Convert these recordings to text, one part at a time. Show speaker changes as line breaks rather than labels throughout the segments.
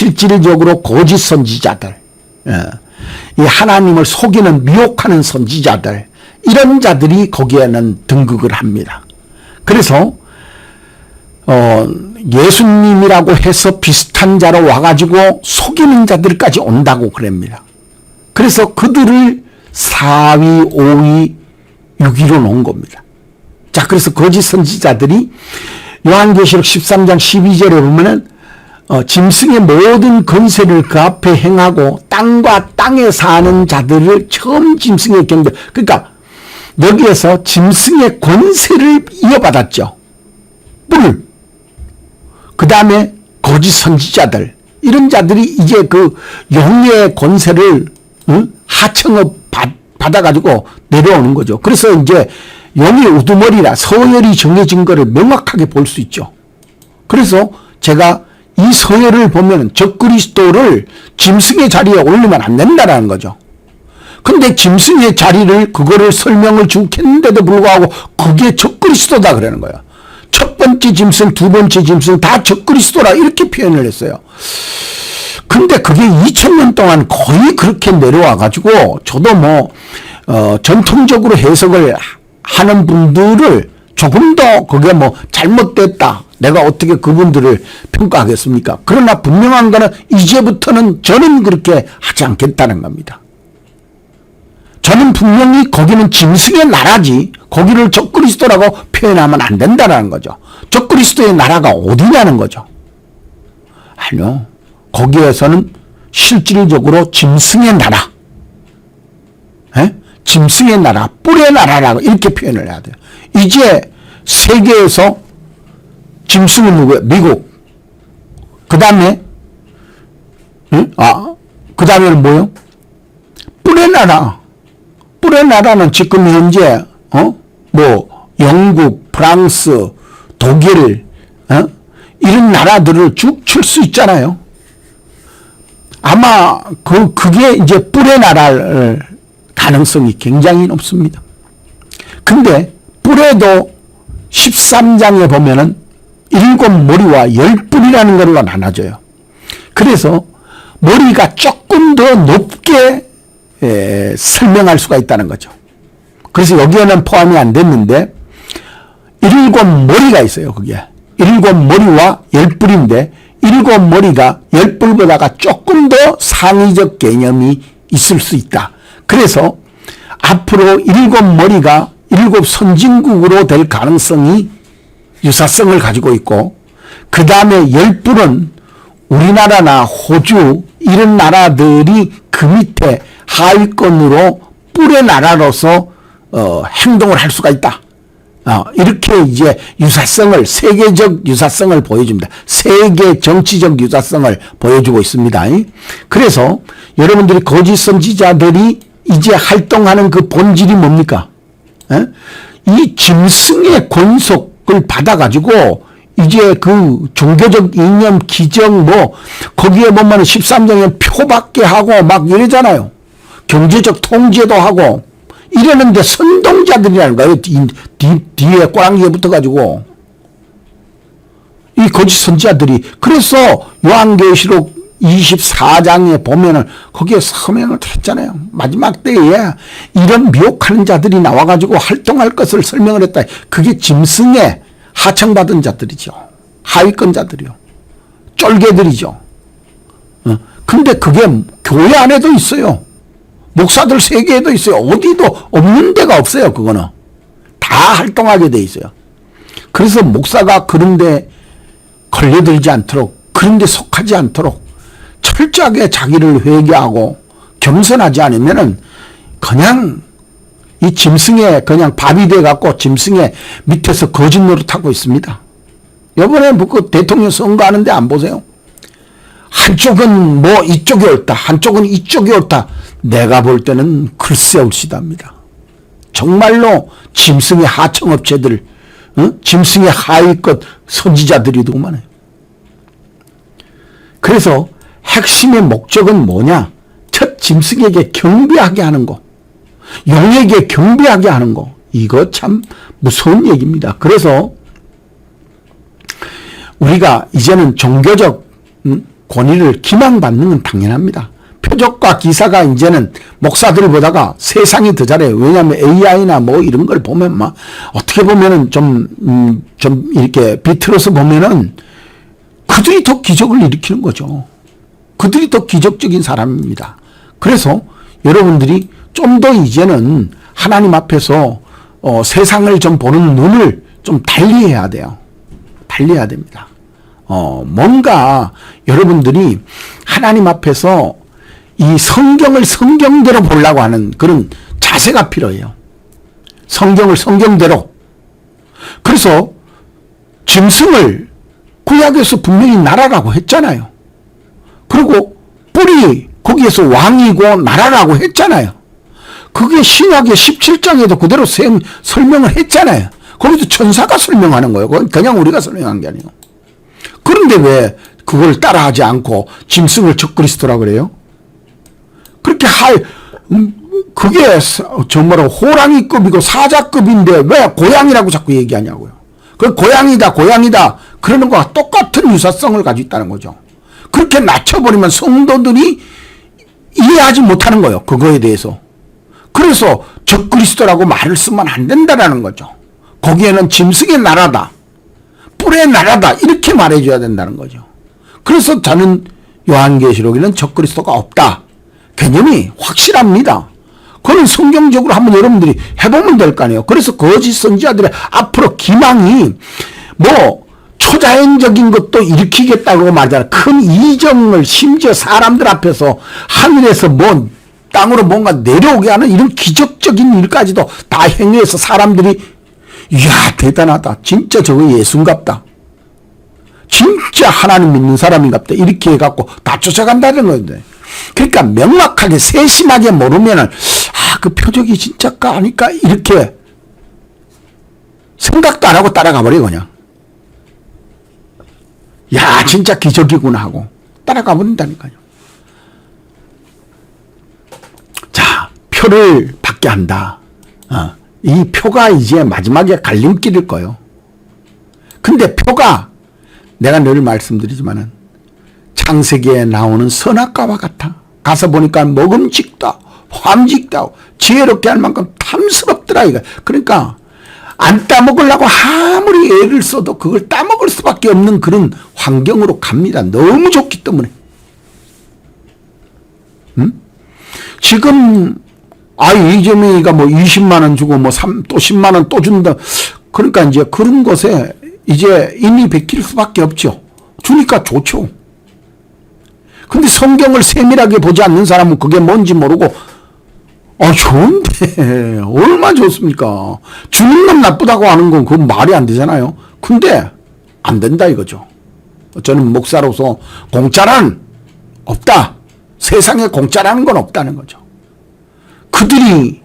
실질적으로 거짓 선지자들, 이 하나님을 속이는 미혹하는 선지자들, 이런 자들이 거기에는 등극을 합니다. 그래서 예수님이라고 해서 비슷한 자로 와가지고 속이는 자들까지 온다고 그럽니다. 그래서 그들을 4위, 5위, 6위로 놓은 겁니다. 자, 그래서 거짓 선지자들이 요한계시록 13장 12절에 보면은 짐승의 모든 권세를 그 앞에 행하고 땅과 땅에 사는 자들을 처음 짐승의 경배, 그러니까 여기에서 짐승의 권세를 이어받았죠. 뿔. 그 다음에 거짓 선지자들, 이런 자들이 이제 그 영의 권세를 하청업 받아가지고 내려오는 거죠. 그래서 이제 영의 우두머리라 서열이 정해진 거를 명확하게 볼 수 있죠. 그래서 제가 이 서열을 보면 적그리스도를 짐승의 자리에 올리면 안 된다라는 거죠. 근데 짐승의 자리를 그거를 설명을 주겠는데도 불구하고 그게 적그리스도다 그러는 거예요. 첫 번째 짐승, 두 번째 짐승 다 적그리스도라 이렇게 표현을 했어요. 근데 그게 2000년 동안 거의 그렇게 내려와 가지고 저도 전통적으로 해석을 하는 분들을 조금 더 그게 잘못됐다, 내가 어떻게 그분들을 평가하겠습니까? 그러나 분명한 거는 이제부터는 저는 그렇게 하지 않겠다는 겁니다. 저는 분명히 거기는 짐승의 나라지 거기를 적그리스도라고 표현하면 안 된다는 거죠. 적그리스도의 나라가 어디냐는 거죠. 아니요. 거기에서는 실질적으로 짐승의 나라, 짐승의 나라, 뿔의 나라라고 이렇게 표현을 해야 돼요. 이제 세계에서 짐승은 누구예요? 미국. 그 다음에 그 다음에는 뭐요? 뿔의 나라. 뿔의 나라는 지금 현재 영국, 프랑스, 독일 이런 나라들을 쭉 칠 수 있잖아요. 아마 그게 이제 뿔의 나라를 가능성이 굉장히 높습니다. 근데 뿔에도 13장에 보면은 7머리와 10뿔이라는 걸로 나눠져요. 그래서 머리가 조금 더 높게 설명할 수가 있다는 거죠. 그래서 여기에는 포함이 안 됐는데 7머리가 있어요. 그게 7머리와 10뿔인데 7머리가 10뿔보다가 조금 더 상위적 개념이 있을 수 있다. 그래서 앞으로 7머리가 7 선진국으로 될 가능성이 유사성을 가지고 있고, 그 다음에 10뿔은 우리나라나 호주 이런 나라들이 그 밑에 하위권으로 뿔의 나라로서 행동을 할 수가 있다. 이렇게 이제 유사성을, 세계적 유사성을 보여줍니다. 세계 정치적 유사성을 보여주고 있습니다. 그래서 여러분들이 거짓 선지자들이 이제 활동하는 그 본질이 뭡니까? 이 짐승의 권속을 받아가지고 이제 그 종교적 이념, 기정 거기에 보면 13장에 표밖에 하고 막 이러잖아요. 경제적 통제도 하고 이러는데 선동자들이라는 거예요. 뒤에 꼬랑지에 붙어가지고 이 거짓 선지자들이. 그래서 요한계시록 24장에 보면은 거기에 서명을 했잖아요. 마지막 때에 이런 미혹하는 자들이 나와가지고 활동할 것을 설명을 했다. 그게 짐승에 하청받은 자들이죠. 하위권 자들이요. 쫄개들이죠. 근데 그게 교회 안에도 있어요. 목사들 세계에도 있어요. 어디도 없는 데가 없어요. 그거는 다 활동하게 돼 있어요. 그래서 목사가 그런데 걸려들지 않도록, 그런데 속하지 않도록 철저하게 자기를 회개하고 겸손하지 않으면은 그냥 이 짐승에 그냥 밥이 돼 갖고 짐승의 밑에서 거짓 노릇하고 있습니다. 이번에 그 대통령 선거하는데 안 보세요? 한쪽은 이쪽이 옳다, 한쪽은 이쪽이 옳다. 내가 볼 때는 글쎄올시답니다. 정말로 짐승의 하청업체들, 짐승의 하위권 선지자들이더구만. 그래서 핵심의 목적은 뭐냐? 첫 짐승에게 경배하게 하는 거, 용에게 경배하게 하는 거. 이거 참 무서운 얘기입니다. 그래서 우리가 이제는 종교적 권위를 기망받는 건 당연합니다. 표적과 기사가 이제는 목사들 보다가 세상이 더 잘해요. 왜냐하면 AI나 뭐 이런 걸 보면 막 어떻게 보면은 좀 이렇게 비틀어서 보면은 그들이 더 기적을 일으키는 거죠. 그들이 더 기적적인 사람입니다. 그래서 여러분들이 좀 더 이제는 하나님 앞에서 세상을 좀 보는 눈을 좀 달리해야 돼요. 달리해야 됩니다. 뭔가 여러분들이 하나님 앞에서 이 성경을 성경대로 보려고 하는 그런 자세가 필요해요. 성경을 성경대로. 그래서 짐승을 구약에서 분명히 나라라고 했잖아요. 그리고 뿔이 거기에서 왕이고 나라라고 했잖아요. 그게 신약의 17장에도 그대로 설명을 했잖아요. 거기도 천사가 설명하는 거예요. 그냥 우리가 설명한 게 아니에요. 그런데 왜 그걸 따라하지 않고 짐승을 적그리스도라고 그래요? 그렇게 그게 정말 호랑이급이고 사자급인데 왜 고양이라고 자꾸 얘기하냐고요. 그 고양이다 그러는 거와 똑같은 유사성을 가지고 있다는 거죠. 그렇게 낮춰버리면 성도들이 이해하지 못하는 거예요. 그거에 대해서. 그래서 적그리스도라고 말을 쓰면 안 된다라는 거죠. 거기에는 짐승의 나라다, 뿔의 나라다 이렇게 말해줘야 된다는 거죠. 그래서 저는 요한계시록에는 적그리스도가 없다. 개념이 확실합니다. 그건 성경적으로 한번 여러분들이 해보면 될 거 아니에요. 그래서 거짓 선지자들의 앞으로 기망이 뭐 초자연적인 것도 일으키겠다고 말하잖아요. 큰 이정을 심지어 사람들 앞에서 하늘에서 뭐 땅으로 뭔가 내려오게 하는 이런 기적적인 일까지도 다 행해서 사람들이 이야 대단하다. 진짜 저거 예수인갑다. 진짜 하나님 믿는 사람인갑다. 이렇게 해갖고 다 쫓아간다는 건데. 그러니까 명확하게 세심하게 모르면은 그 표적이 진짜가 아닐까 이렇게 생각도 안 하고 따라가 버려 그냥. 야 진짜 기적이구나 하고 따라가 버린다니까요. 자, 표를 받게 한다. 이 표가 이제 마지막에 갈림길일 거예요. 근데 표가 내가 늘 말씀드리지만은 창세기에 나오는 선악과와 같아. 가서 보니까 먹음직다, 함직다, 지혜롭게 할 만큼 탐스럽더라 이거. 그러니까 안 따먹으려고 아무리 애를 써도 그걸 따먹을 수밖에 없는 그런 환경으로 갑니다. 너무 좋기 때문에. 지금 이재명이가 뭐 20만 원 주고 뭐 또 10만 원 또 준다. 그러니까 이제 그런 것에 이제 인이 베낄 수밖에 없죠. 주니까 좋죠. 근데 성경을 세밀하게 보지 않는 사람은 그게 뭔지 모르고 좋은데 얼마나 좋습니까? 주는 놈 나쁘다고 하는 건 그건 말이 안 되잖아요. 근데 안 된다 이거죠. 저는 목사로서 공짜란 없다. 세상에 공짜라는 건 없다는 거죠. 그들이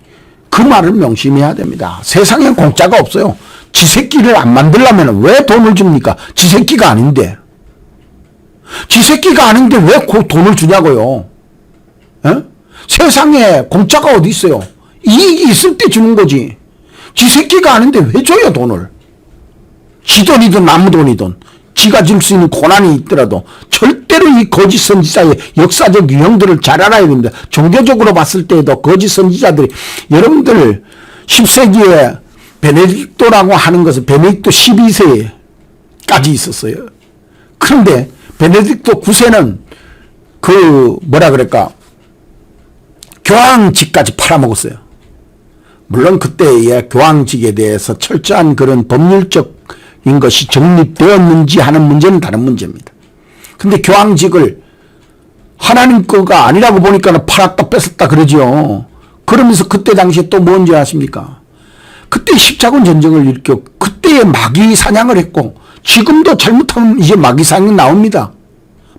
그 말을 명심해야 됩니다. 세상에 공짜가 없어요. 지 새끼를 안 만들려면 왜 돈을 줍니까? 지 새끼가 아닌데. 지 새끼가 아닌데 왜 그 돈을 주냐고요. 에? 세상에 공짜가 어디 있어요. 이익이 있을 때 주는 거지. 지 새끼가 아닌데 왜 줘요 돈을. 지 돈이든 남 돈이든 지가 줄 수 있는 고난이 있더라도 절대로 이 거짓 선지자의 역사적 유형들을 잘 알아야 됩니다. 종교적으로 봤을 때에도 거짓 선지자들이 여러분들 10세기에 베네딕토라고 하는 것은 베네딕토 12세까지 있었어요. 그런데 베네딕토 9세는 교황직까지 팔아먹었어요. 물론 그때의 교황직에 대해서 철저한 그런 법률적인 것이 정립되었는지 하는 문제는 다른 문제입니다. 근데 교황직을 하나님 거가 아니라고 보니까 팔았다 뺏었다 그러죠. 그러면서 그때 당시에 또 뭔지 아십니까? 그때 십자군 전쟁을 일으켜 그때의 마귀 사냥을 했고 지금도 잘못하면 이제 마귀 사냥 나옵니다.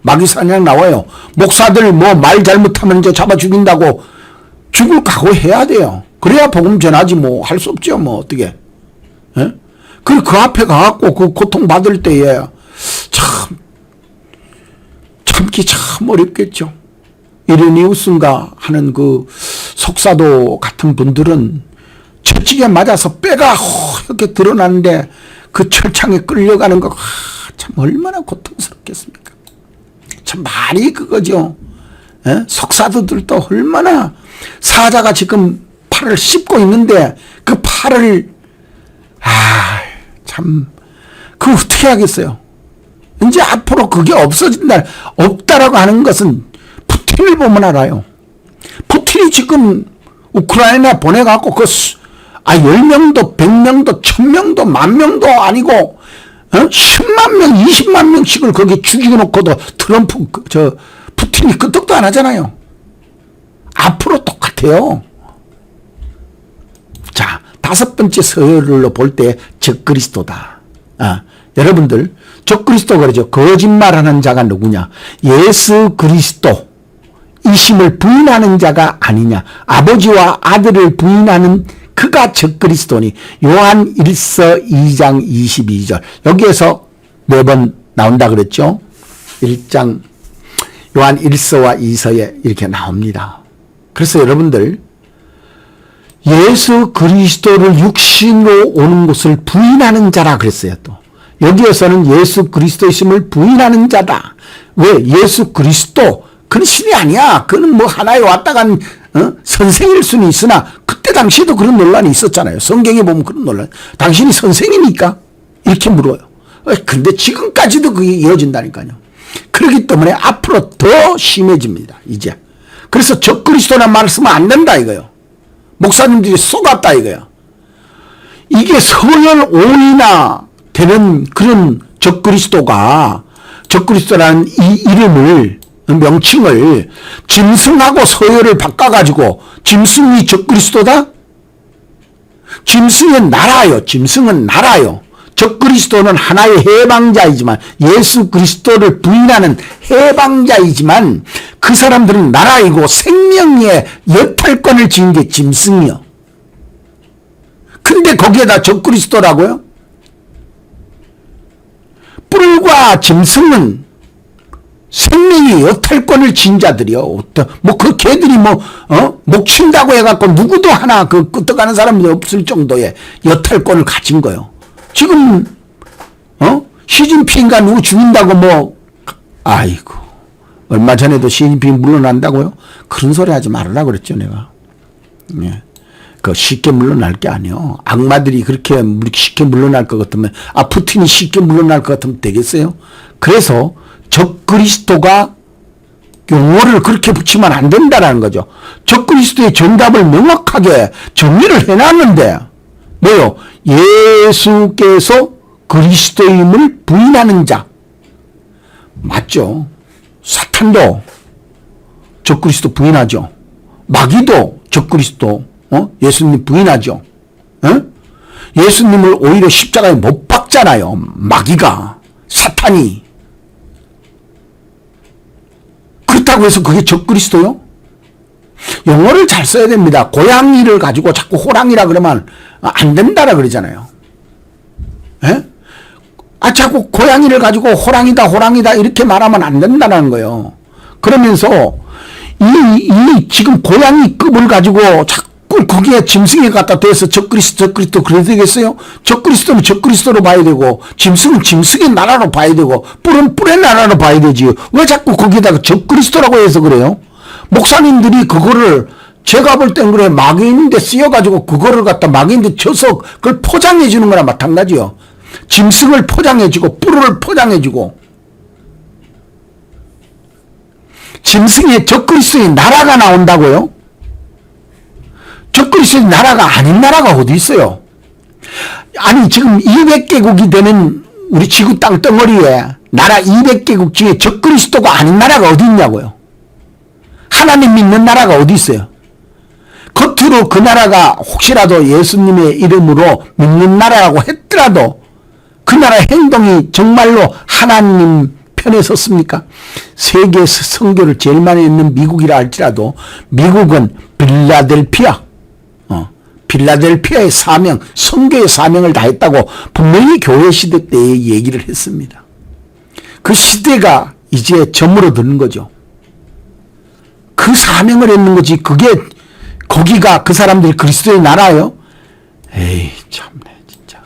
마귀 사냥 나와요. 목사들 뭐 말 잘못하면 이제 잡아 죽인다고 죽을 각오해야 돼요. 그래야 복음 전하지 뭐 할 수 없죠. 뭐 어떻게. 예? 그 앞에 가갖고 그 고통받을 때에 참기 참 어렵겠죠. 이레니우스인가 하는 그 속사도 같은 분들은 철칙에 맞아서 뼈가 이렇게 드러나는데 그 철창에 끌려가는 거 참 얼마나 고통스럽겠습니까. 참 말이 그거죠. 예? 석사도들도 얼마나 사자가 지금 팔을 씹고 있는데 그 팔을 참 그 어떻게 하겠어요. 이제 앞으로 그게 없어진다. 없다라고 하는 것은 푸틴을 보면 알아요. 푸틴이 지금 우크라이나 보내갖고 10명도 100명도 1000명도 10,000명도 아니고 10만 명 20만 명씩을 거기 죽여놓고도 트럼프 푸틴이 끄떡도 안 하잖아요. 앞으로 똑같아요. 자, 5번째 서열로 볼 때 적그리스도다. 여러분들 적그리스도 그러죠. 거짓말하는 자가 누구냐? 예수 그리스도 이심을 부인하는 자가 아니냐? 아버지와 아들을 부인하는 그가 적그리스도니. 요한 1서 2장 22절 여기에서 4번 나온다 그랬죠. 1장 요한 1서와 2서에 이렇게 나옵니다. 그래서 여러분들 예수 그리스도를 육신으로 오는 것을 부인하는 자라 그랬어요. 또 여기에서는 예수 그리스도이심을 부인하는 자다. 왜? 예수 그리스도 그는 신이 아니야. 그는 뭐 하나에 왔다 간 선생일 수는 있으나 그때 당시에도 그런 논란이 있었잖아요. 성경에 보면 그런 논란. 당신이 선생입니까? 이렇게 물어요. 근데 지금까지도 그게 이어진다니까요. 그렇기 때문에 앞으로 더 심해집니다. 이제. 그래서 적그리스도란 말을 쓰면 안 된다 이거요. 목사님들이 속았다 이거야. 이게 서열 5위나 되는 그런 적그리스도라는 이 이름을 명칭을 짐승하고 서열을 바꿔가지고 짐승이 적그리스도다? 짐승은 나라요. 짐승은 나라요. 적그리스도는 하나의 해방자이지만 예수 그리스도를 부인하는 해방자이지만 그 사람들은 나라이고 생명의 여탈권을 지은 게 짐승이요. 근데 거기에다 적그리스도라고요? 뿔과 짐승은 생명의 여탈권을 지은 자들이요. 뭐 그 개들이 목 친다고 해갖고 누구도 하나 끄떡하는 사람이 없을 정도의 여탈권을 가진 거요. 지금 시진핑인가 누구 죽인다고 아이고 얼마 전에도 시진핑 물러난다고요? 그런 소리 하지 말으라 그랬죠 내가. 예. 그 쉽게 물러날 게 아니요. 악마들이 그렇게 쉽게 물러날 것 같으면 푸틴이 쉽게 물러날 것 같으면 되겠어요? 그래서 적그리스도가 용어를 그렇게 붙이면 안 된다는 거죠. 적그리스도의 정답을 명확하게 정리를 해놨는데 뭐요? 예수께서 그리스도임을 부인하는 자. 맞죠? 사탄도 적그리스도 부인하죠. 마귀도 적그리스도 예수님 부인하죠. 예수님을 오히려 십자가에 못 박잖아요. 마귀가 사탄이. 그렇다고 해서 그게 적그리스도요? 용어를 잘 써야 됩니다. 고양이를 가지고 자꾸 호랑이라 그러면 안 된다라 그러잖아요. 예? 자꾸 고양이를 가지고 호랑이다 이렇게 말하면 안 된다는 거예요. 그러면서 이 지금 고양이급을 가지고 자꾸 거기에 짐승에 갖다 대서 적그리스도 그래야 되겠어요? 적그리스도는 적그리스도로 봐야 되고 짐승은 짐승의 나라로 봐야 되고 뿔은 뿔의 나라로 봐야 되지. 왜 자꾸 거기다가 적그리스도라고 해서 그래요? 목사님들이 그거를 제가 볼 땐 그래 마귀인데 쓰여가지고 그거를 갖다 마귀인데 쳐서 그걸 포장해 주는 거나 마찬가지요. 짐승을 포장해 주고 뿔을 포장해 주고 짐승의 적그리스도의 나라가 나온다고요? 적그리스도의 나라가 아닌 나라가 어디 있어요? 아니 지금 200개국이 되는 우리 지구 땅덩어리에 나라 200개국 중에 적그리스도가 아닌 나라가 어디 있냐고요? 하나님 믿는 나라가 어디 있어요? 겉으로 그 나라가 혹시라도 예수님의 이름으로 믿는 나라라고 했더라도 그 나라의 행동이 정말로 하나님 편에 섰습니까? 세계에서 선교를 제일 많이 했는 미국이라 할지라도 미국은 필라델피아의 사명, 선교의 사명을 다했다고 분명히 교회 시대 때에 얘기를 했습니다. 그 시대가 이제 저물어드는 거죠. 그 사명을 했는 거지. 거기가 그 사람들이 그리스도의 나라예요? 에이 참네 진짜.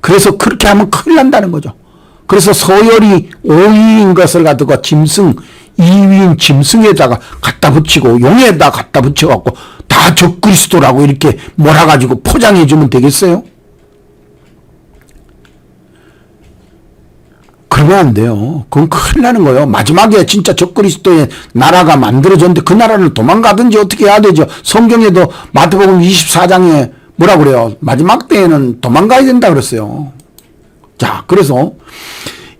그래서 그렇게 하면 큰일 난다는 거죠. 그래서 서열이 5위인 것을 가지고 짐승, 2위인 짐승에다가 갖다 붙이고 용에다 갖다 붙여갖고 다 적그리스도라고 이렇게 몰아가지고 포장해주면 되겠어요? 그러면 안 돼요. 그건 큰일 나는 거예요. 마지막에 진짜 적그리스도의 나라가 만들어졌는데 그 나라를 도망가든지 어떻게 해야 되죠. 성경에도 마태복음 24장에 뭐라 그래요? 마지막 때에는 도망가야 된다 그랬어요. 자, 그래서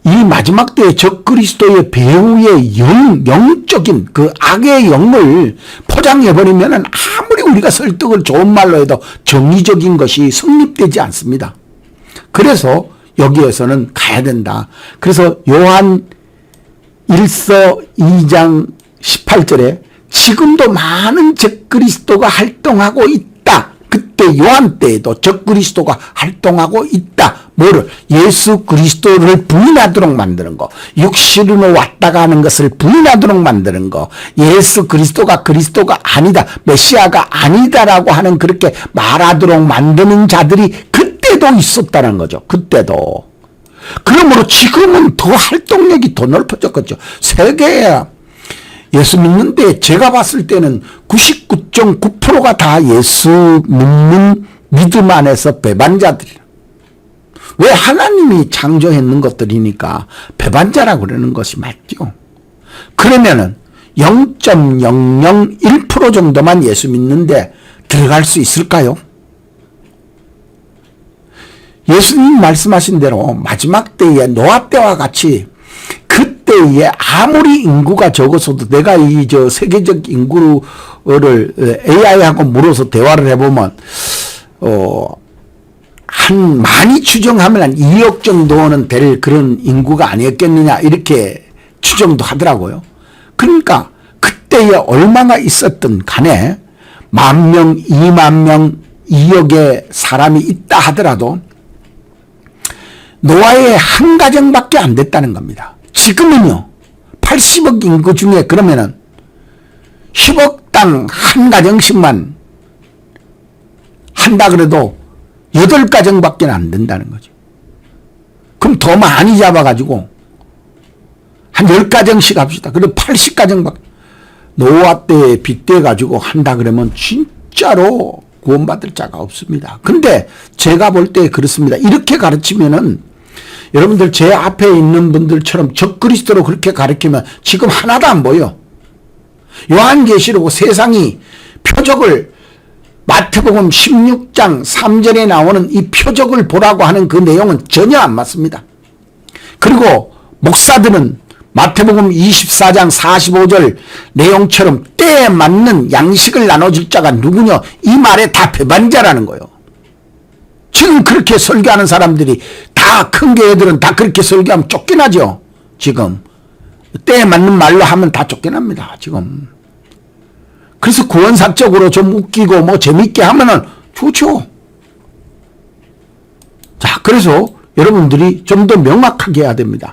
이 마지막 때에 적그리스도의 배후의 영적인 그 악의 영을 포장해버리면 아무리 우리가 설득을 좋은 말로 해도 정의적인 것이 성립되지 않습니다. 그래서 여기에서는 가야 된다. 그래서 요한 1서 2장 18절에 지금도 많은 적그리스도가 활동하고 있다. 그때 요한 때에도 적그리스도가 활동하고 있다. 뭐를? 예수 그리스도를 부인하도록 만드는 거. 육신으로 왔다가 하는 것을 부인하도록 만드는 거. 예수 그리스도가 아니다. 메시아가 아니다라고 하는 그렇게 말하도록 만드는 자들이 그때도 있었다는 거죠. 그때도. 그러므로 지금은 더 활동력이 더 넓어졌겠죠. 세계에 예수 믿는데 제가 봤을 때는 99.9%가 다 예수 믿는 믿음 안에서 배반자들이에요. 왜? 하나님이 창조했는 것들이니까 배반자라고 그러는 것이 맞죠. 그러면은 0.001% 정도만 예수 믿는데 들어갈 수 있을까요? 예수님 말씀하신 대로 마지막 때에 노아 때와 같이 그때에 아무리 인구가 적어서도 내가 이 세계적 인구를 AI하고 물어서 대화를 해보면 한 많이 추정하면 한 2억 정도는 될 그런 인구가 아니었겠느냐 이렇게 추정도 하더라고요. 그러니까 그때에 얼마나 있었던 간에 10,000명, 20,000명, 2억의 사람이 있다 하더라도 노아의 한 가정밖에 안 됐다는 겁니다. 지금은요 80억 인구 중에 그러면은 10억당 한 가정씩만 한다 그래도 8가정밖에 안 된다는 거죠. 그럼 더 많이 잡아가지고 한 10가정씩 합시다. 그럼 80가정밖에 노아 때에 빗대가지고 한다 그러면 진짜로 구원받을 자가 없습니다. 근데 제가 볼 때 그렇습니다. 이렇게 가르치면은 여러분들 제 앞에 있는 분들처럼 적그리스도로 그렇게 가르치면 지금 하나도 안 보여. 요한계시록 세상이 표적을 마태복음 16장 3절에 나오는 이 표적을 보라고 하는 그 내용은 전혀 안 맞습니다. 그리고 목사들은 마태복음 24장 45절 내용처럼 때에 맞는 양식을 나눠줄 자가 누구냐 이 말에 다 배반자라는 거예요. 지금 그렇게 설교하는 사람들이 다 큰 교회들은 다 그렇게 설교하면 쫓겨나죠. 지금 때에 맞는 말로 하면 다 쫓겨납니다. 지금. 그래서 구원사적으로 좀 웃기고 뭐 재밌게 하면은 좋죠. 자, 그래서 여러분들이 좀 더 명확하게 해야 됩니다.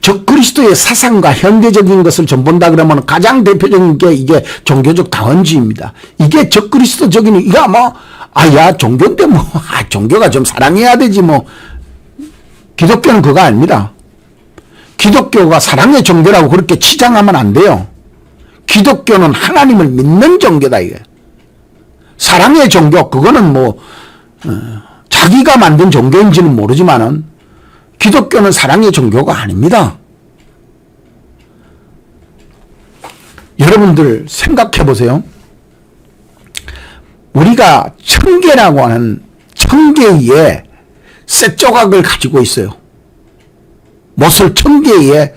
적그리스도의 사상과 현대적인 것을 좀 본다 그러면 가장 대표적인 게 이게 종교적 다원주의입니다. 이게 적그리스도적인, 이거 뭐, 종교인데 뭐, 종교가 좀 사랑해야 되지 뭐. 기독교는 그거 아닙니다. 기독교가 사랑의 종교라고 그렇게 치장하면 안 돼요. 기독교는 하나님을 믿는 종교다, 이게. 사랑의 종교, 그거는 뭐, 자기가 만든 종교인지는 모르지만은, 기독교는 사랑의 종교가 아닙니다. 여러분들 생각해 보세요. 우리가 청계라고 하는 청계에 쇠조각을 가지고 있어요. 못을 청계에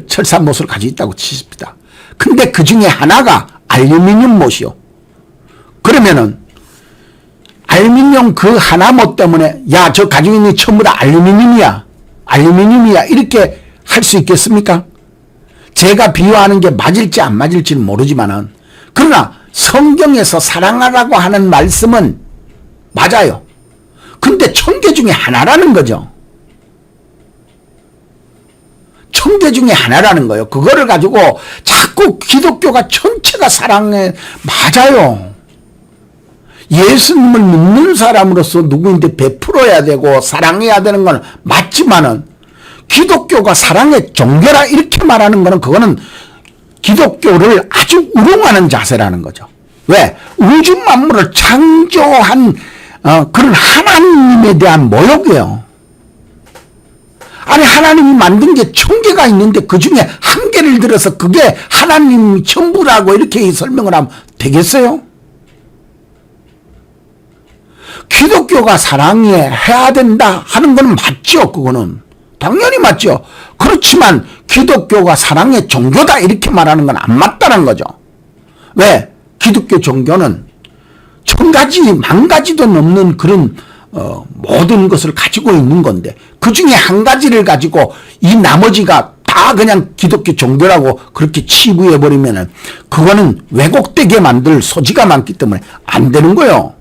철사못을 가지고 있다고 치십니다. 근데 그 중에 하나가 알루미늄 못이요. 그러면은 알루미늄 그 하나 못 때문에 야, 저 가지고 있는 게 전부 다 알루미늄이야 이렇게 할 수 있겠습니까? 제가 비유하는 게 맞을지 안 맞을지는 모르지만은, 그러나 성경에서 사랑하라고 하는 말씀은 맞아요. 근데 천개 중에 하나라는 거죠. 천개 중에 하나라는 거예요. 그거를 가지고 자꾸 기독교가 전체가 사랑해, 맞아요. 예수님을 믿는 사람으로서 누구인데 베풀어야 되고 사랑해야 되는 건 맞지만은 기독교가 사랑의 종교라 이렇게 말하는 거는 그거는 기독교를 아주 우롱하는 자세라는 거죠. 왜? 우주 만물을 창조한 그런 하나님에 대한 모욕이에요. 아니 하나님이 만든 게 1000개가 있는데 그중에 한 개를 들어서 그게 하나님 전부라고 이렇게 설명을 하면 되겠어요? 기독교가 사랑해야 된다 하는 건 맞죠. 그거는 당연히 맞죠. 그렇지만 기독교가 사랑의 종교다 이렇게 말하는 건 안 맞다는 거죠. 왜? 기독교 종교는 1000가지, 10,000가지도 넘는 그런 모든 것을 가지고 있는 건데 그중에 한 가지를 가지고 이 나머지가 다 그냥 기독교 종교라고 그렇게 치부해버리면은 그거는 왜곡되게 만들 소지가 많기 때문에 안 되는 거예요.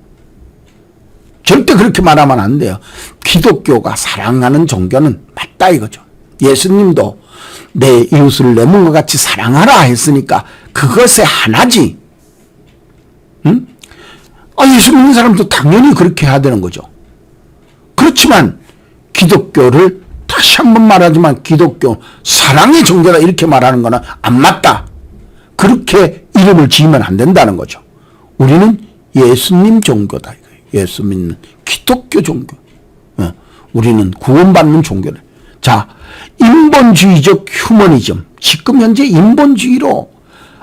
절대 그렇게 말하면 안 돼요. 기독교가 사랑하는 종교는 맞다 이거죠. 예수님도 내 이웃을 내 몸과 같이 사랑하라 했으니까 그것의 하나지. 응? 예수 믿는 사람도 당연히 그렇게 해야 되는 거죠. 그렇지만 기독교를 다시 한번 말하지만 기독교 사랑의 종교다 이렇게 말하는 거는 안 맞다. 그렇게 이름을 지으면 안 된다는 거죠. 우리는 예수님 종교다. 예수 믿는 기독교 종교. 우리는 구원받는 종교를. 자, 인본주의적 휴머니즘. 지금 현재 인본주의로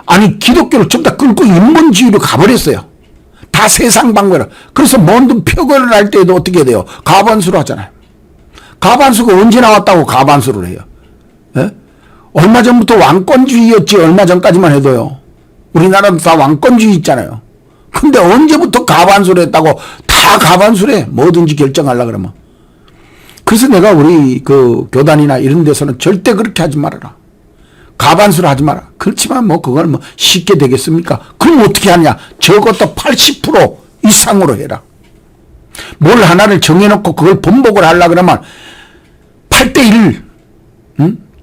아니 기독교를 전부 다 끌고 인본주의로 가버렸어요. 다 세상 방법으로. 그래서 뭔 표결을 할 때도 어떻게 돼요? 가반수로 하잖아요. 가반수가 언제 나왔다고 가반수를 해요? 예? 얼마 전부터 왕권주의였지. 얼마 전까지만 해도요. 우리나라도 다 왕권주의 있잖아요. 근데 언제부터 가반수를 했다고 다 가반수를 해. 뭐든지 결정하려고 그러면. 그래서 내가 우리 그 교단이나 이런 데서는 절대 그렇게 하지 말아라. 가반수를 하지 마라. 그렇지만 뭐 그걸 뭐 쉽게 되겠습니까? 그럼 어떻게 하냐? 적어도 80% 이상으로 해라. 뭘 하나를 정해놓고 그걸 번복을 하려고 그러면 8대1,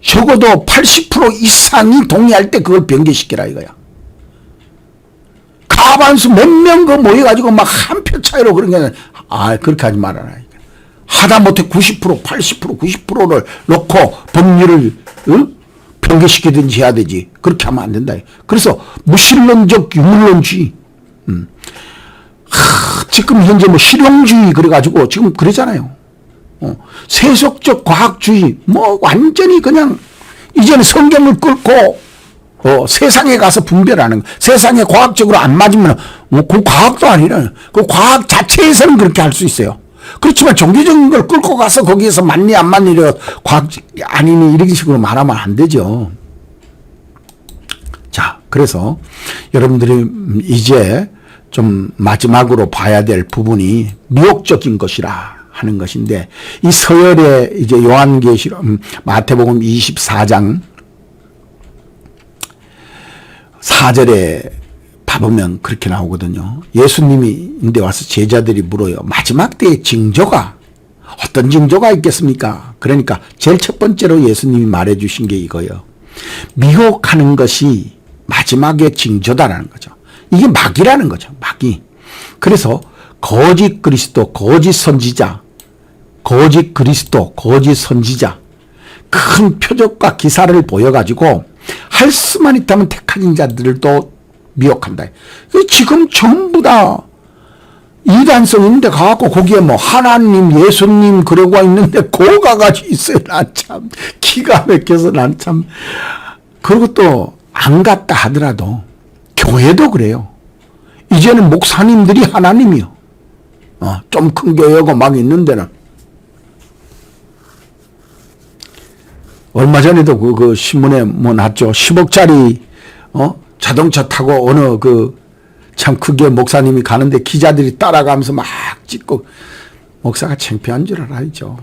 적어도 80% 이상이 동의할 때 그걸 변개시키라 이거야. 가반수 몇 명 그 모여가지고 막 한 표 차이로 그런 게 아니라, 그렇게 하지 말아라. 하다못해 90%, 80%, 90%를 놓고 법률을, 변개시키든지 해야 되지. 그렇게 하면 안 된다. 그래서 무신론적 유물론주의. 지금 현재 뭐 실용주의 그래가지고 지금 그러잖아요. 세속적 과학주의. 뭐 완전히 그냥 이제는 성경을 끌고 세상에 가서 분별하는 거. 세상에 과학적으로 안 맞으면 그 과학도 아니라 그 과학 자체에서는 그렇게 할 수 있어요. 그렇지만 종교적인 걸 끌고 가서 거기에서 맞니 안 맞니 과학 아니니 이런 식으로 말하면 안 되죠. 자, 그래서 여러분들이 이제 좀 마지막으로 봐야 될 부분이 미혹적인 것이라 하는 것인데 이 서열에 이제 요한계시록 마태복음 24장 4절에 봐보면 그렇게 나오거든요. 예수님이 인데 와서 제자들이 물어요. 마지막 때의 징조가 어떤 징조가 있겠습니까? 그러니까 제일 첫 번째로 예수님이 말해 주신 게 이거예요. 미혹하는 것이 마지막의 징조다라는 거죠. 이게 마귀라는 거죠. 마귀. 그래서 거짓 그리스도, 거짓 선지자, 거짓 그리스도, 거짓 선지자 큰 표적과 기사를 보여가지고 할 수만 있다면 택하신 자들도 미혹한다. 지금 전부 다 이단성 있는데 가갖고 거기에 뭐 하나님, 예수님 그러고 있는데 고가가지고 있어요. 난 참 기가 막혀서 난 참. 그리고 또 안 갔다 하더라도 교회도 그래요. 이제는 목사님들이 하나님이요. 좀 큰 교회고 막 있는 데는. 얼마 전에도 그 신문에 뭐 났죠. 10억짜리, 자동차 타고 어느 참 크게 목사님이 가는데 기자들이 따라가면서 막 찍고 목사가 창피한 줄 알아야죠.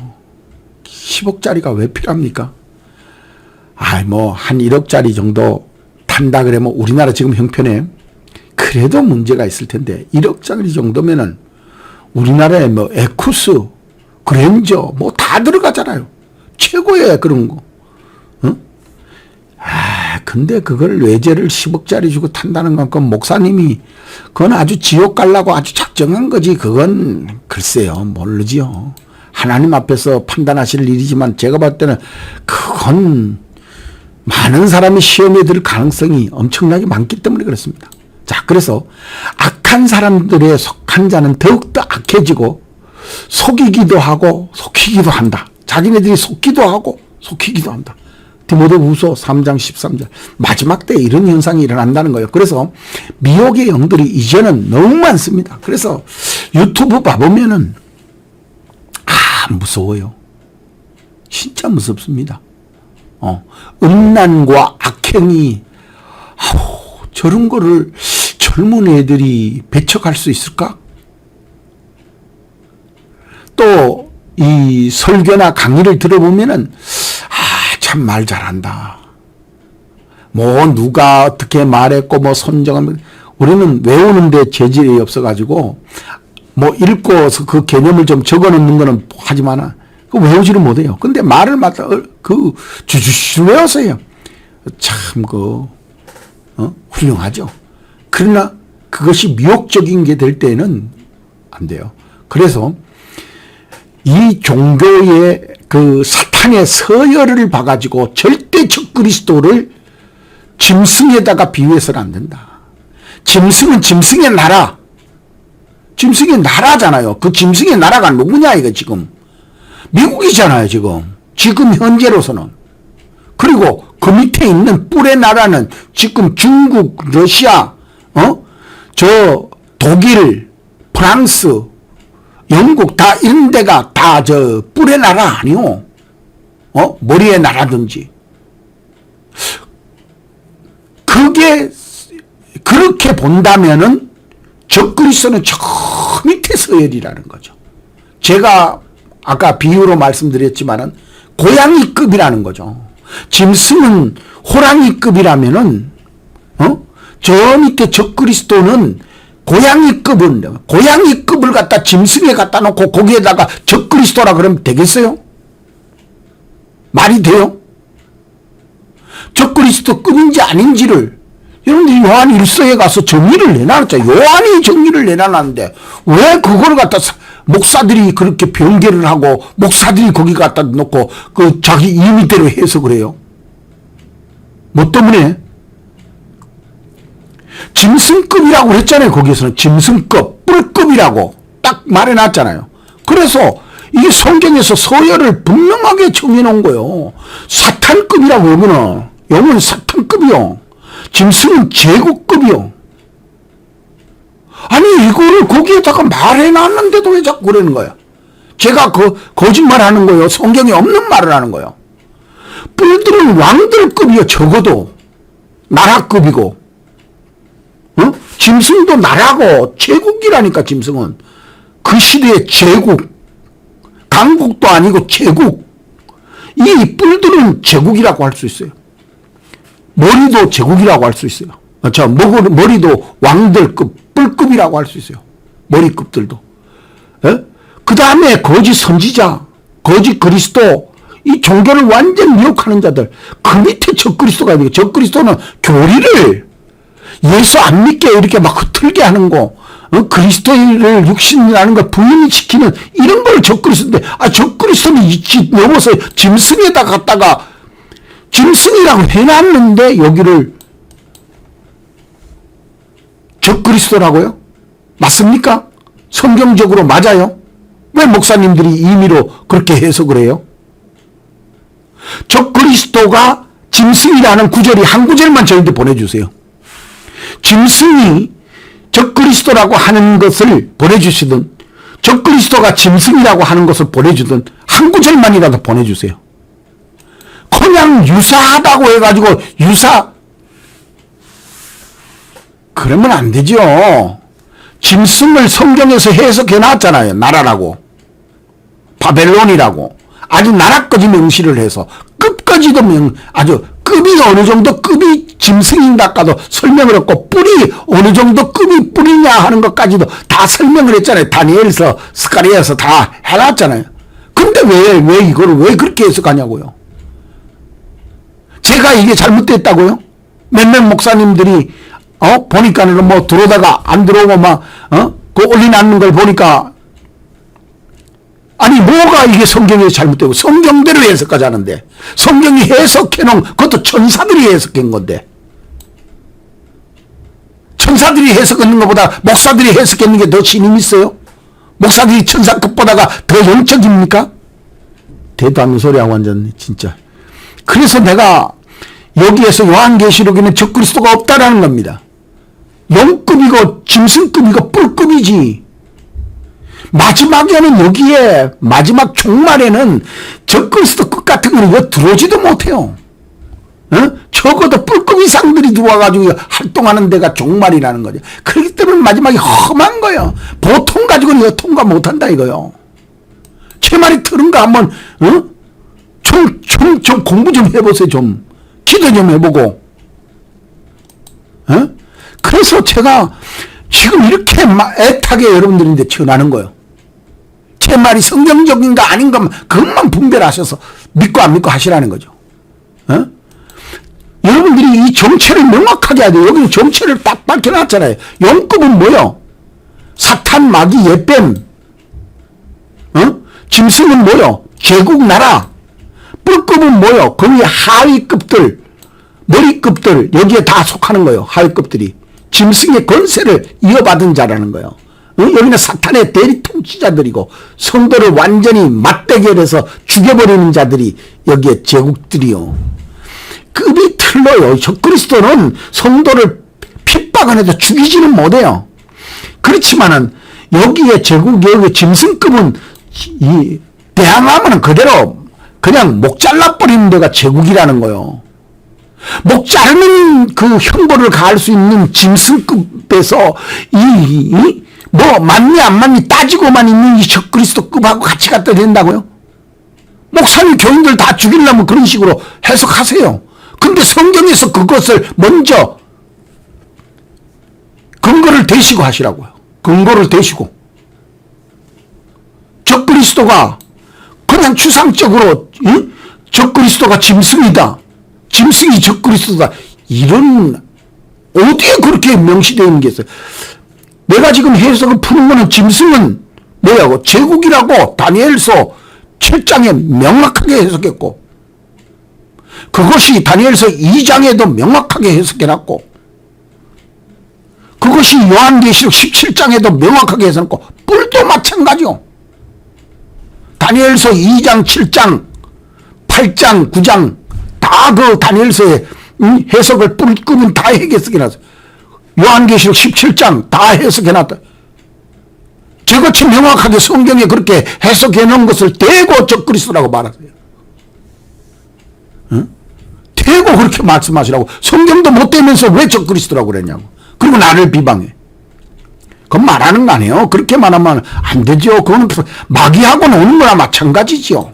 10억짜리가 왜 필요합니까? 뭐 한 1억짜리 정도 탄다 그러면 우리나라 지금 형편에 그래도 문제가 있을 텐데 1억짜리 정도면은 우리나라에 뭐 에쿠스, 그랜저 뭐 다 들어가잖아요. 최고의 그런 거. 근데 그걸 외제를 10억짜리 주고 탄다는 건 그건 목사님이 그건 아주 지옥 가려고 아주 작정한 거지. 그건 글쎄요 모르지요. 하나님 앞에서 판단하실 일이지만 제가 봤을 때는 그건 많은 사람이 시험에 들 가능성이 엄청나게 많기 때문에 그렇습니다. 자, 그래서 악한 사람들에 속한 자는 더욱더 악해지고 속이기도 하고 속이기도 한다. 자기네들이 속기도 하고 속이기도 한다. 디모데후서 3장 13절. 마지막 때에 이런 현상이 일어난다는 거예요. 그래서 미혹의 영들이 이제는 너무 많습니다. 그래서 유튜브 봐보면은 무서워요. 진짜 무섭습니다. 음란과 악행이 저런 거를 젊은 애들이 배척할 수 있을까? 또 이 설교나 강의를 들어보면은 참 말 잘한다. 뭐 누가 어떻게 말했고 뭐 선정하면 우리는 외우는데 재질이 없어가지고 뭐 읽고서 그 개념을 좀 적어놓는 거는 하지만 그 외우지를 못해요. 근데 말을 맡아 그 주주주 외웠어요. 참 훌륭하죠. 그러나 그것이 미혹적인 게 될 때는 안 돼요. 그래서 이 종교의 그 사탄의 서열을 봐가지고 절대 적그리스도를 짐승에다가 비유해서는 안 된다. 짐승은 짐승의 나라. 짐승의 나라잖아요. 그 짐승의 나라가 누구냐 이거 지금. 미국이잖아요 지금. 지금 현재로서는. 그리고 그 밑에 있는 뿔의 나라는 지금 중국, 러시아, 저 독일, 프랑스, 영국 다 이런 데가 다 저 뿔의 나라 아니요. 머리의 나라든지. 그게 그렇게 본다면은 적그리스도는 저 밑에 서열이라는 거죠. 제가 아까 비유로 말씀드렸지만은 고양이급이라는 거죠. 짐승은 호랑이급이라면은 저 밑에 적그리스도는 고양이급을 갖다 짐승에 갖다 놓고 거기에다가 적그리스도라 그러면 되겠어요? 말이 돼요? 적그리스도급인지 아닌지를 여러분들이 요한 1서에 가서 정의를 내놨죠. 요한이 정의를 내놨는데 왜 그걸 갖다 목사들이 그렇게 변개를 하고 목사들이 거기 갖다 놓고 그 자기 임의대로 해석을 해요? 뭐 때문에? 짐승급이라고 했잖아요. 거기에서는 짐승급, 뿔급이라고 딱 말해놨잖아요. 그래서 이게 성경에서 서열을 분명하게 정해놓은 거예요. 사탄급이라고 하면은 영은 사탄급이요. 짐승은 제국급이요. 아니 이거를 거기에다가 말해놨는데도 왜 자꾸 그러는 거야? 제가 거짓말하는 거예요. 성경에 없는 말을 하는 거예요. 뿔들은 왕들급이요. 적어도 나라급이고 짐승도 나라고 제국이라니까. 짐승은 그 시대의 제국, 강국도 아니고 제국. 이 뿔들은 제국이라고 할 수 있어요. 머리도 제국이라고 할 수 있어요. 머리도 왕들급, 뿔급이라고 할 수 있어요. 머리급들도. 그 다음에 거짓 선지자, 거짓 그리스도, 이 종교를 완전 미혹하는 자들, 그 밑에 적그리스도가 있는 거예요. 적그리스도는 교리를 예수 안 믿게 이렇게 막 흐트르게 하는 거, 그리스도를 육신이라는 걸 부인이 시키는 이런 걸 적그리스도인데, 적그리스도는 넘어서 짐승에다 갖다가 짐승이라고 해놨는데 여기를 적그리스도라고요? 맞습니까? 성경적으로 맞아요? 왜 목사님들이 임의로 그렇게 해석을 해요? 적그리스도가 짐승이라는 구절이 한 구절만 저희한테 보내주세요. 짐승이 적그리스도라고 하는 것을 보내주시든 적그리스도가 짐승이라고 하는 것을 보내주든 한 구절만이라도 보내주세요. 그냥 유사하다고 해가지고 그러면 안 되죠. 짐승을 성경에서 해석해 놨잖아요. 나라라고, 바벨론이라고. 아주 나라까지 명시를 해서 끝까지도 아주 급이 어느 정도 급이 짐승인가까도 설명을 했고 뿔이 어느 정도 급이 뿔이냐 하는 것까지도 다 설명을 했잖아요. 다니엘서 스가랴에서 다 해놨잖아요. 근데 왜 이거를 왜 그렇게 해석하냐고요. 제가 이게 잘못됐다고요? 몇몇 목사님들이 보니까는 뭐 들어오다가 안 들어오고 막 그 올려놨는 걸 보니까 아니 뭐가 이게 성경이 잘못되고 성경대로 해석하자는데 성경이 해석해놓은 그것도 천사들이 해석한 건데 천사들이 해석하는 것보다 목사들이 해석하는 게 더 신임 있어요? 목사들이 천사급보다가 더 영적입니까? 대도 않는 소리하고 완전 진짜. 그래서 내가 여기에서 요한계시록에는 적그리스도가 없다라는 겁니다. 영급이고 짐승급이고 뿔급이지. 마지막에는 여기에 마지막 종말에는 적그리스도 급 같은 거는 이거 들어오지도 못해요. 적어도 뿔급 이상들이 들어와가지고 활동하는 데가 종말이라는 거죠. 그렇기 때문에 마지막에 험한 거예요. 보통 가지고는 이거 통과 못한다 이거요. 제 말이 틀은 거 한번 좀 공부 좀 해보세요. 좀 기도 좀 해보고. 그래서 제가 지금 이렇게 애타게 여러분들인데 전하는 거예요. 제 말이 성경적인가 아닌가 그것만 분별하셔서 믿고 안 믿고 하시라는 거죠. 여러분들이 이 정체를 명확하게 해야 돼요. 여기는 정체를 딱 밝혀놨잖아요. 영급은 뭐요? 사탄, 마귀, 옛뱀. 짐승은 뭐요? 제국, 나라. 뿔급은 뭐요? 거기 하위급들, 머리급들, 여기에 다 속하는 거예요. 하위급들이. 짐승의 권세를 이어받은 자라는 거예요. 여기는 사탄의 대리 통치자들이고 성도를 완전히 맞대결해서 죽여버리는 자들이 여기에 제국들이요. 급이 틀려요. 적그리스도는 성도를 핍박을 해도 죽이지는 못해요. 그렇지만은 여기에 제국, 여기 짐승급은 대항하면 그대로 그냥 목 잘라버리는 데가 제국이라는 거예요. 목 자르는 그 형벌을 가할 수 있는 짐승급에서 뭐 맞니 안 맞니 따지고만 있는 이 적그리스도급하고 같이 갖다 댄다고요? 목사님 교인들 다 죽이려면 그런 식으로 해석하세요. 근데 성경에서 그것을 먼저 근거를 대시고 하시라고요. 근거를 대시고. 적그리스도가 그냥 추상적으로 적그리스도가 짐승이다. 짐승이 적그리스도다. 이런 어디에 그렇게 명시되어 있는 게 있어요. 내가 지금 해석을 푸는 거는 짐승은 뭐라고? 제국이라고 다니엘서 7장에 명확하게 해석했고 그것이 다니엘서 2장에도 명확하게 해석해놨고 그것이 요한계시록 17장에도 명확하게 해석했고 뿔도 마찬가지요. 다니엘서 2장, 7장, 8장, 9장 다 그 다니엘서의 해석을 뿔급은 다 해석해놨어요. 요한계시록 17장 다 해석해놨다. 저같이 명확하게 성경에 그렇게 해석해놓은 것을 대고 적그리스도라고 말하세요. 대고 그렇게 말씀하시라고. 성경도 못 되면서 왜 적그리스도라고 그랬냐고. 그리고 나를 비방해. 그건 말하는 거 아니에요. 그렇게 말하면 안 되죠. 그건 마귀하고 노는 거나 마찬가지죠.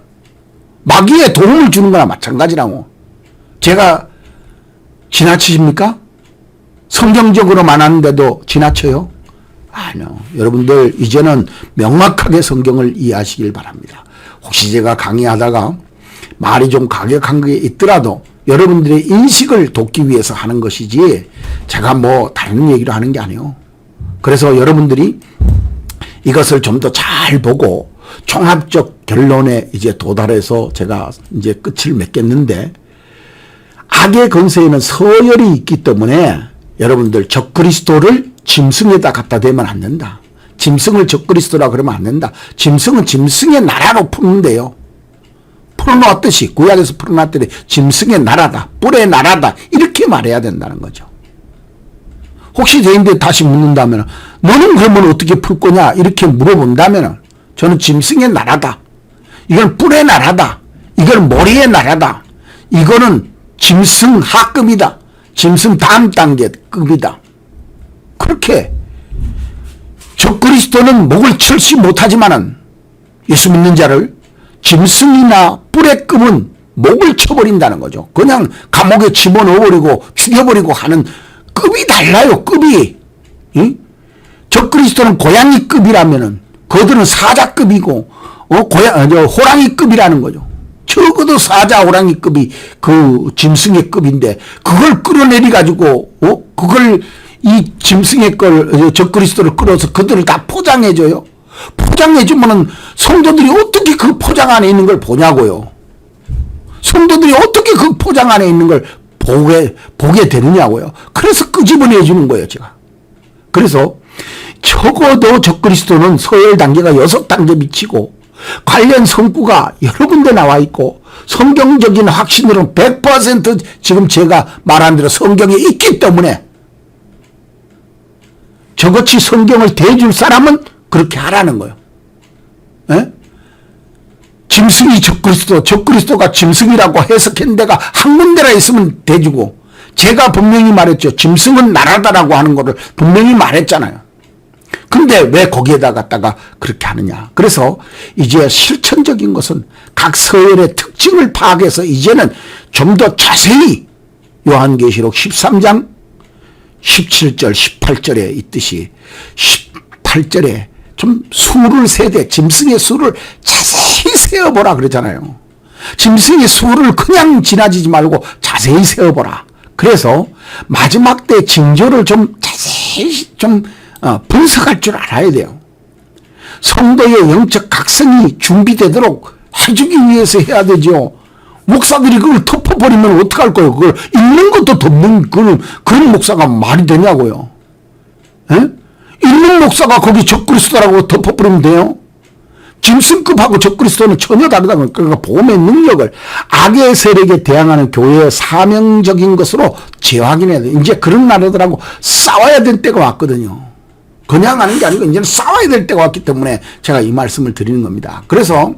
마귀에 도움을 주는 거나 마찬가지라고. 제가 지나치십니까? 성경적으로 말하는데도 지나쳐요? 아니요. 여러분들 이제는 명확하게 성경을 이해하시길 바랍니다. 혹시 제가 강의하다가 말이 좀 가격한 게 있더라도 여러분들의 인식을 돕기 위해서 하는 것이지 제가 뭐 다른 얘기를 하는 게 아니에요. 그래서 여러분들이 이것을 좀 더 잘 보고 종합적 결론에 이제 도달해서 제가 이제 끝을 맺겠는데 악의 권세에는 서열이 있기 때문에 여러분들 적그리스도를 짐승에다 갖다 대면 안 된다. 짐승을 적그리스도라 그러면 안 된다. 짐승은 짐승의 나라로 푸는데요. 풀어놓았듯이 구약에서 풀어놨더니 짐승의 나라다. 뿔의 나라다. 이렇게 말해야 된다는 거죠. 혹시 저인데 다시 묻는다면 너는 그러면 어떻게 풀 거냐 이렇게 물어본다면 저는 짐승의 나라다. 이건 뿔의 나라다. 이건 머리의 나라다. 이거는 짐승 하급이다. 짐승 다음 단계 급이다. 그렇게 적그리스도는 목을 철시 못하지만은 예수 믿는 자를 짐승이나 뿔의 급은 목을 쳐버린다는 거죠. 그냥 감옥에 집어넣어버리고 죽여버리고 하는 급이 달라요. 급이. 응? 적그리스도는 고양이급이라면은 그들은 사자급이고 호랑이급이라는 거죠. 적어도 사자 호랑이급이 그 짐승의 급인데 그걸 끌어내리 가지고 그걸 이 짐승의 걸 적그리스도를 끌어서 그들을 다 포장해줘요. 포장해주면은 성도들이 어떻게 그 포장 안에 있는 걸 보냐고요. 성도들이 어떻게 그 포장 안에 있는 걸 보게 되느냐고요. 그래서 끄집어내 주는 거예요, 제가. 그래서 적어도 적그리스도는 서열 단계가 6단계 미치고 관련 성구가 여러 군데 나와 있고 성경적인 확신으로는 100% 지금 제가 말한 대로 성경에 있기 때문에 저같이 성경을 대줄 사람은 그렇게 하라는 거예요. 에? 짐승이 적그리스도, 적그리스도가 짐승이라고 해석한 데가 한 군데나 있으면 대주고, 제가 분명히 말했죠. 짐승은 나라다라고 하는 거를 분명히 말했잖아요. 근데 왜 거기에다 갖다가 그렇게 하느냐. 그래서 이제 실천적인 것은 각 서열의 특징을 파악해서 이제는 좀 더 자세히 요한계시록 13장 17절 18절에 있듯이 18절에 좀 수를 세되 짐승의 수를 자세히 세어보라 그러잖아요. 짐승의 수를 그냥 지나치지 말고 자세히 세어보라. 그래서 마지막 때 징조를 좀 자세히 좀 분석할 줄 알아야 돼요. 성도의 영적 각성이 준비되도록 해주기 위해서 해야 되죠. 목사들이 그걸 덮어버리면 어떡할 거예요. 그걸 읽는 것도 덮는 그런 목사가 말이 되냐고요. 에? 읽는 목사가 거기 적그리스도라고 덮어버리면 돼요. 짐승급하고 적그리스도는 전혀 다르다는 거예요. 그러니까 복음의 능력을 악의 세력에 대항하는 교회의 사명적인 것으로 재확인해야 돼요. 이제 그런 나라들하고 싸워야 될 때가 왔거든요. 그냥 하는 게 아니고 이제는 싸워야 될 때가 왔기 때문에 제가 이 말씀을 드리는 겁니다. 그래서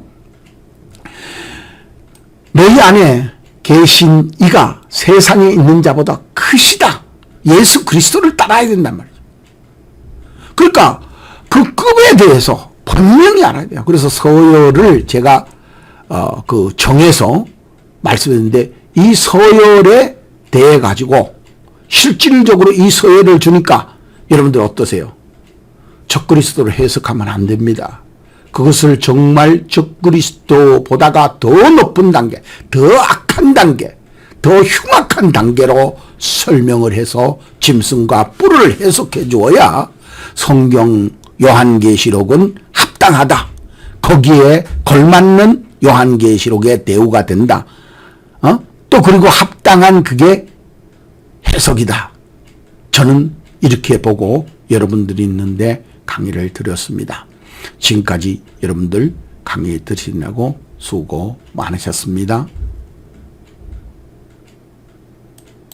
너희 안에 계신 이가 세상에 있는 자보다 크시다. 예수 그리스도를 따라야 된단 말이죠. 그러니까 그 급에 대해서 분명히 알아야 돼요. 그래서 서열을 제가 정해서 말씀드렸는데 이 서열에 대해 가지고 실질적으로 이 서열을 주니까 여러분들 어떠세요? 적그리스도를 해석하면 안 됩니다. 그것을 정말 적그리스도보다가 더 높은 단계, 더 악한 단계, 더 흉악한 단계로 설명을 해서 짐승과 뿔을 해석해 주어야 성경 요한계시록은 합당하다. 거기에 걸맞는 요한계시록의 대우가 된다. 또 그리고 합당한 그게 해석이다. 저는 이렇게 보고 여러분들이 있는데 강의를 드렸습니다. 지금까지 여러분들 강의 들으시느라고 수고 많으셨습니다.